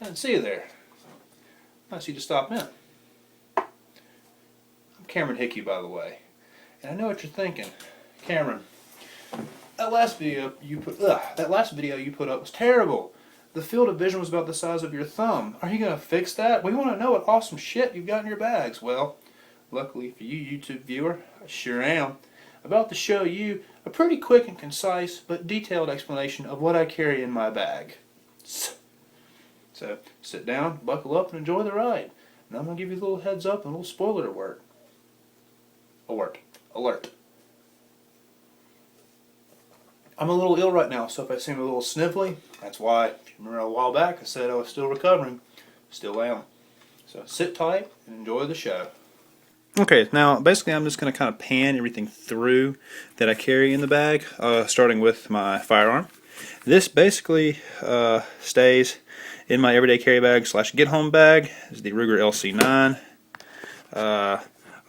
didn't see you there. Nice of you to stop in. I'm Cameron Hickey, by the way. And I know what you're thinking. Cameron, that last video you put up was terrible. The field of vision was about the size of your thumb. Are you going to fix that? We want to know what awesome shit you've got in your bags. Well, luckily for you, YouTube viewer, I sure am. About to show you a pretty quick and concise but detailed explanation of what I carry in my bag. So sit down, buckle up, and enjoy the ride. And I'm going to give you a little heads up and a little spoiler alert. Alert. I'm a little ill right now, so if I seem a little sniffly, that's why. If you remember a while back, I said I was still recovering. Still am. So sit tight and enjoy the show. Okay, now basically I'm just going to kind of pan everything through that I carry in the bag, starting with my firearm. This basically stays in my everyday carry bag / get home bag. This is the Ruger LC9.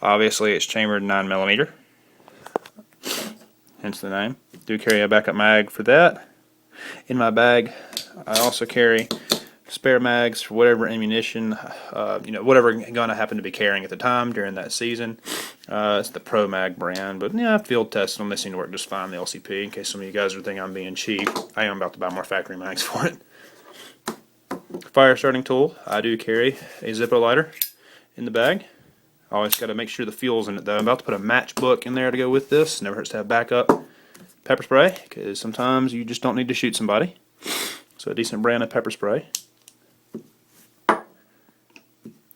Obviously it's chambered 9mm, hence the name. Do carry a backup mag for that. In my bag I also carry spare mags for whatever ammunition, whatever gun I happen to be carrying at the time during that season. It's the Pro Mag brand, but yeah, I've field tested them. They seem to work just fine, the LCP, in case some of you guys are thinking I'm being cheap. I am about to buy more factory mags for it. Fire starting tool, I do carry a Zippo lighter in the bag. Always got to make sure the fuel's in it though. I'm about to put a matchbook in there to go with this. Never hurts to have backup. Pepper spray, because sometimes you just don't need to shoot somebody. So a decent brand of pepper spray.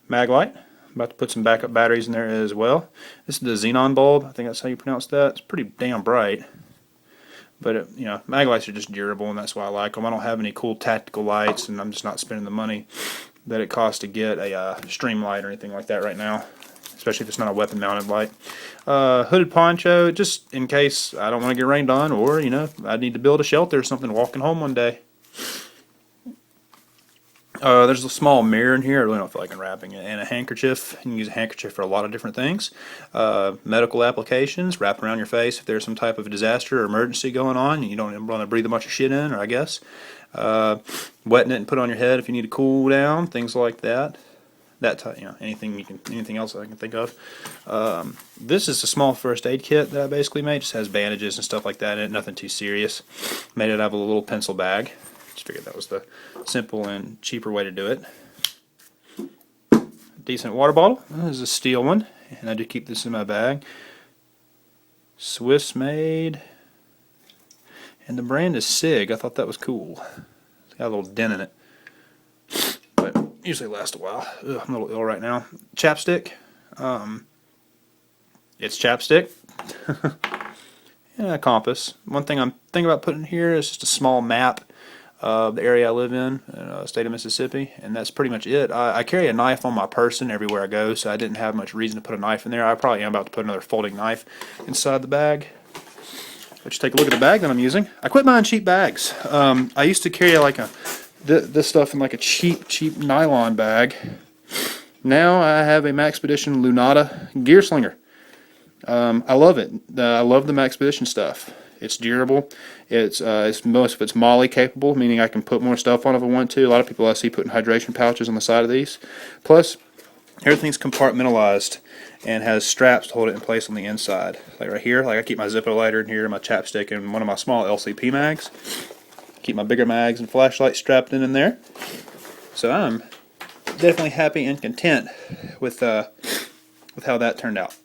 Mag light. About to put some backup batteries in there as well. This is the xenon bulb. I think that's how you pronounce that. It's pretty damn bright. But mag lights are just durable, and that's why I like them. I don't have any cool tactical lights, and I'm just not spending the money that it costs to get a stream light or anything like that right now. Especially if it's not a weapon mounted light. Hooded poncho, just in case I don't want to get rained on, or I need to build a shelter or something walking home one day. There's a small mirror in here. I really don't feel like unwrapping it. And a handkerchief. You can use a handkerchief for a lot of different things. Medical applications, wrap around your face if there's some type of disaster or emergency going on and you don't want to breathe a bunch of shit in, or I guess. Wetting it and put it on your head if you need to cool down, things like that. That type, anything else I can think of. This is a small first aid kit that I basically made. Just has bandages and stuff like that in it. Nothing too serious. Made it out of a little pencil bag. Just figured that was the simple and cheaper way to do it. Decent water bottle. This is a steel one, and I do keep this in my bag. Swiss made, and the brand is Sig. I thought that was cool. It's got a little dent in it. Usually lasts a while. Ugh, I'm a little ill right now. Chapstick. It's chapstick. And a compass. One thing I'm thinking about putting here is just a small map of the area I live in the state of Mississippi, and that's pretty much it. I carry a knife on my person everywhere I go, so I didn't have much reason to put a knife in there. I probably am about to put another folding knife inside the bag. Let's take a look at the bag that I'm using. I quit buying cheap bags. I used to carry like this stuff in like a cheap nylon bag. Now I have a Maxpedition Lunata gear slinger. I love it. I love the Maxpedition stuff. It's durable. It's most of it's MOLLE capable, meaning I can put more stuff on if I want to. A lot of people I see putting hydration pouches on the side of these. Plus, everything's compartmentalized and has straps to hold it in place on the inside. Like right here, like I keep my Zippo lighter in here, my chapstick, and one of my small LCP mags. Keep my bigger mags and flashlight strapped in there. So I'm definitely happy and content with how that turned out.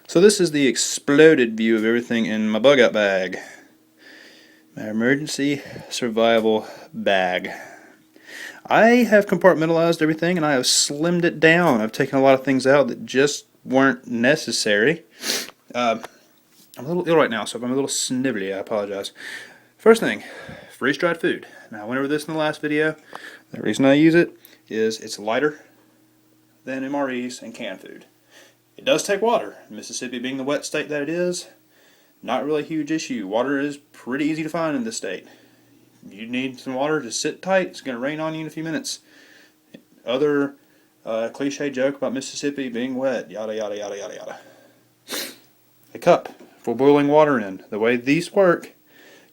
So this is the exploded view of everything in my bug out bag. My emergency survival bag. I have compartmentalized everything and I have slimmed it down. I've taken a lot of things out that just weren't necessary. I'm a little ill right now, so if I'm a little snivelly, I apologize. First thing, freeze-dried food. Now I went over this in the last video. The reason I use it is it's lighter than MREs and canned food. It does take water. Mississippi being the wet state that it is, not really a huge issue. Water is pretty easy to find in this state. You need some water to sit tight. It's going to rain on you in a few minutes. Other cliche joke about Mississippi being wet, yada yada yada yada yada. A cup for boiling water in. The way these work,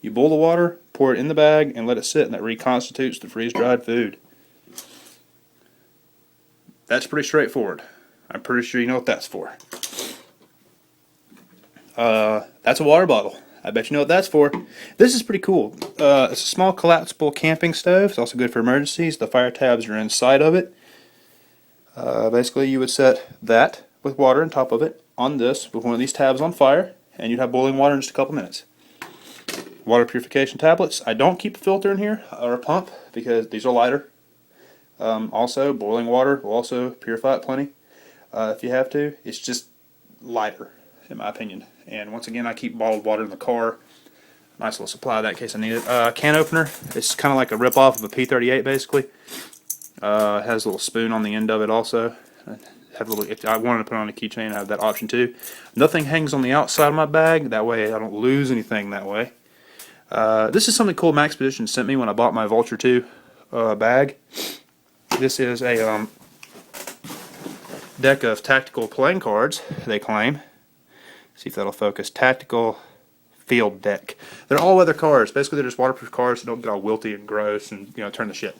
You boil the water, pour it in the bag, and let it sit, and that reconstitutes the freeze-dried food. That's pretty straightforward. I'm pretty sure you know what that's for. That's a water bottle. I bet you know what that's for. This is pretty cool. It's a small collapsible camping stove. It's also good for emergencies. The fire tabs are inside of it. Basically, you would set that with water on top of it on this with one of these tabs on fire, and you'd have boiling water in just a couple minutes. Water purification tablets. I don't keep a filter in here or a pump because these are lighter. Also, boiling water will also purify it plenty if you have to. It's just lighter, in my opinion. And once again, I keep bottled water in the car. Nice little supply of that in case I need it. Can opener. It's kind of like a rip-off of a P38, basically. It has a little spoon on the end of it also. If I wanted to put on a keychain, I have that option too. Nothing hangs on the outside of my bag. That way I don't lose anything that way. This is something cool Maxpedition sent me when I bought my Vulture 2 bag. This is a deck of tactical playing cards, they claim. See if that'll focus. Tactical field deck. They're all weather cards. Basically, they're just waterproof cards that don't get all wilty and gross and turn to shit.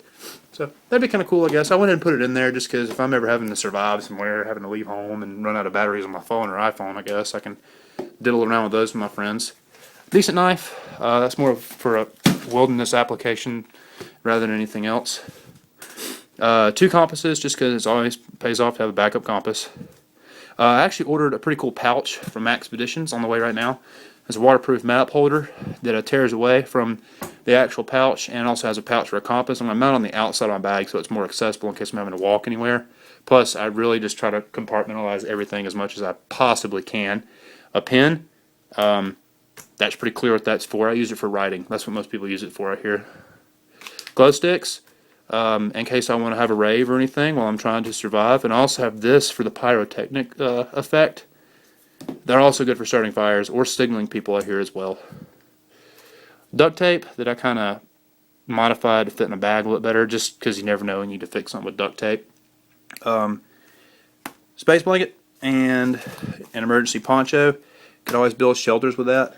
So that'd be kind of cool, I guess. I went ahead and put it in there just because if I'm ever having to survive somewhere, having to leave home and run out of batteries on my phone or iPhone, I guess I can diddle around with those with my friends. Decent knife. That's more for a wilderness application rather than anything else. 2 compasses, just because it always pays off to have a backup compass. I actually ordered a pretty cool pouch from Maxpeditions on the way right now. It's a waterproof map holder that tears away from the actual pouch, and also has a pouch for a compass. I'm going to mount it on the outside of my bag so it's more accessible in case I'm having to walk anywhere. Plus, I really just try to compartmentalize everything as much as I possibly can. A pen, that's pretty clear what that's for. I use it for writing. That's what most people use it for right here. Glow sticks. In case I want to have a rave or anything while I'm trying to survive. And I also have this for the pyrotechnic effect. They're also good for starting fires or signaling people out here as well. Duct tape that I kind of modified to fit in a bag a little better just because you never know you need to fix something with duct tape. Space blanket and an emergency poncho. Could always build shelters with that.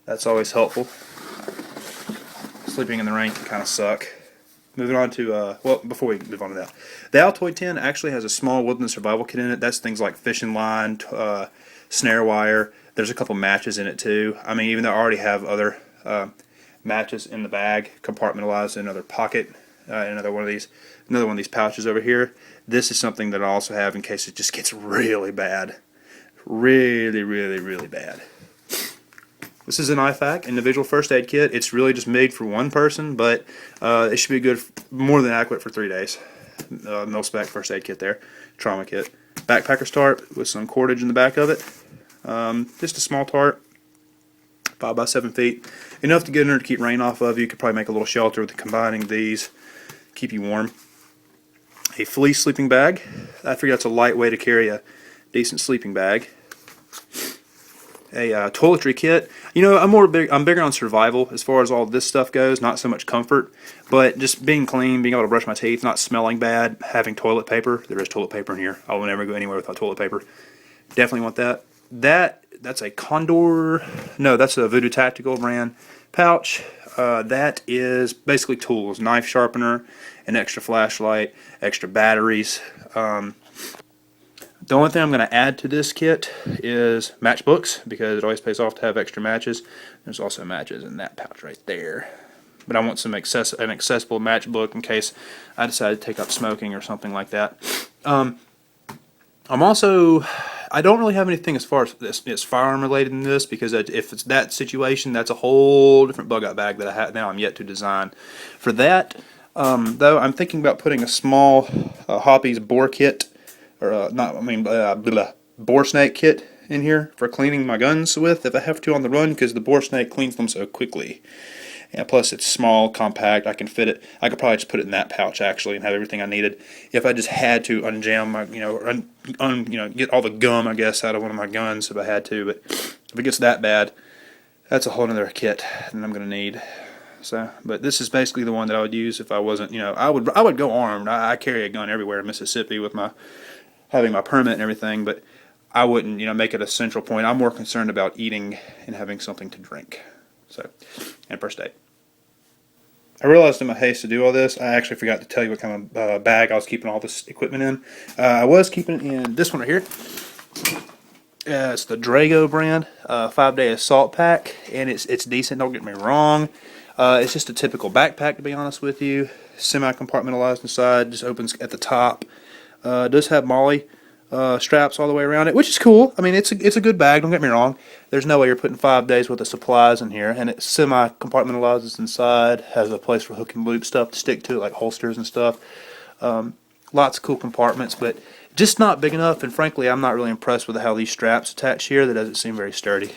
That's always helpful. Sleeping in the rain can kind of suck. Moving on to, well, before we move on to that, the Altoid 10 actually has a small wilderness survival kit in it. That's things like fishing line, snare wire. There's a couple matches in it too. I mean, even though I already have other matches in the bag, compartmentalized in another pocket, another one of these pouches over here. This is something that I also have in case it just gets really bad, really, really, really bad. This is an IFAK, individual first aid kit. It's really just made for one person, but it should be good, more than adequate for 3 days. Mil-spec first aid kit there, trauma kit. Backpacker's tarp with some cordage in the back of it. Just a small tarp, 5 by 7 feet. Enough to get in there to keep rain off of you. You could probably make a little shelter with combining these, keep you warm. A fleece sleeping bag. I figure that's a light way to carry a decent sleeping bag. A toiletry kit. I'm bigger on survival as far as all this stuff goes, not so much comfort, but just being clean, being able to brush my teeth, not smelling bad, having toilet paper. There is toilet paper in here. I will never go anywhere without toilet paper. Definitely want that. That's a Condor, no, that's a Voodoo Tactical brand pouch. That is basically tools, knife sharpener, an extra flashlight, extra batteries. The only thing I'm going to add to this kit is matchbooks, because it always pays off to have extra matches. There's also matches in that pouch right there. But I want an accessible matchbook in case I decide to take up smoking or something like that. I don't really have anything as far as it's firearm related in this, because if it's that situation, that's a whole different bug out bag that I have now. I'm yet to design for that. Though I'm thinking about putting a small Hobbies bore kit, or bore snake kit in here for cleaning my guns with if I have to on the run, because the bore snake cleans them so quickly. And plus it's small, compact, I can fit it. I could probably just put it in that pouch actually and have everything I needed. If I just had to unjam my, get all the gum, I guess, out of one of my guns if I had to. But if it gets that bad, that's a whole other kit that I'm going to need. So, but this is basically the one that I would use if I wasn't, I would go armed. I carry a gun everywhere in Mississippi with having my permit and everything, but I wouldn't, make it a central point. I'm more concerned about eating and having something to drink. So, and first aid. I realized in my haste to do all this, I actually forgot to tell you what kind of bag I was keeping all this equipment in. I was keeping it in this one right here. It's the Drago brand 5-day assault pack, and it's decent. Don't get me wrong. It's just a typical backpack, to be honest with you. Semi-compartmentalized inside, just opens at the top. It does have MOLLE straps all the way around it, which is cool. I mean, it's a good bag. Don't get me wrong. There's no way you're putting 5 days worth of supplies in here, and it semi-compartmentalizes inside. Has a place for hook and loop stuff to stick to it, like holsters and stuff. Lots of cool compartments, but just not big enough. And frankly, I'm not really impressed with how these straps attach here. That doesn't seem very sturdy.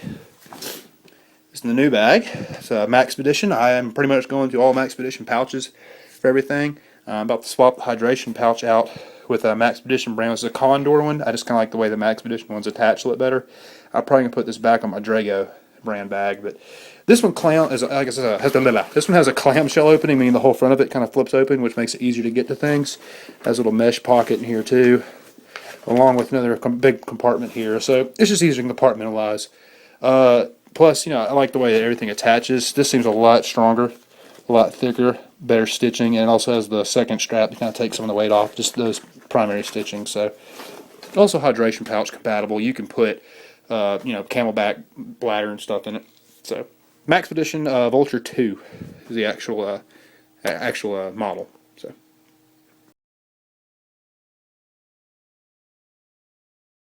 It's in the new bag. It's a Maxpedition. I am pretty much going through all Maxpedition pouches for everything. I'm about to swap the hydration pouch out with a Maxpedition brand. It's a Condor one. I just kind of like the way the Maxpedition ones attach a little better. I'm probably going to put this back on my Drago brand bag, but this one this one has a clamshell opening, meaning the whole front of it kind of flips open, which makes it easier to get to things. Has a little mesh pocket in here too, along with another big compartment here. So it's just easier to compartmentalize. Plus, you know, I like the way that everything attaches. This seems a lot stronger, a lot thicker, better stitching, and it also has the second strap to kind of take some of the weight off, just those primary stitching. So also hydration pouch compatible. You can put you know, Camelback bladder and stuff in it. So Maxpedition Vulture 2 is the actual model.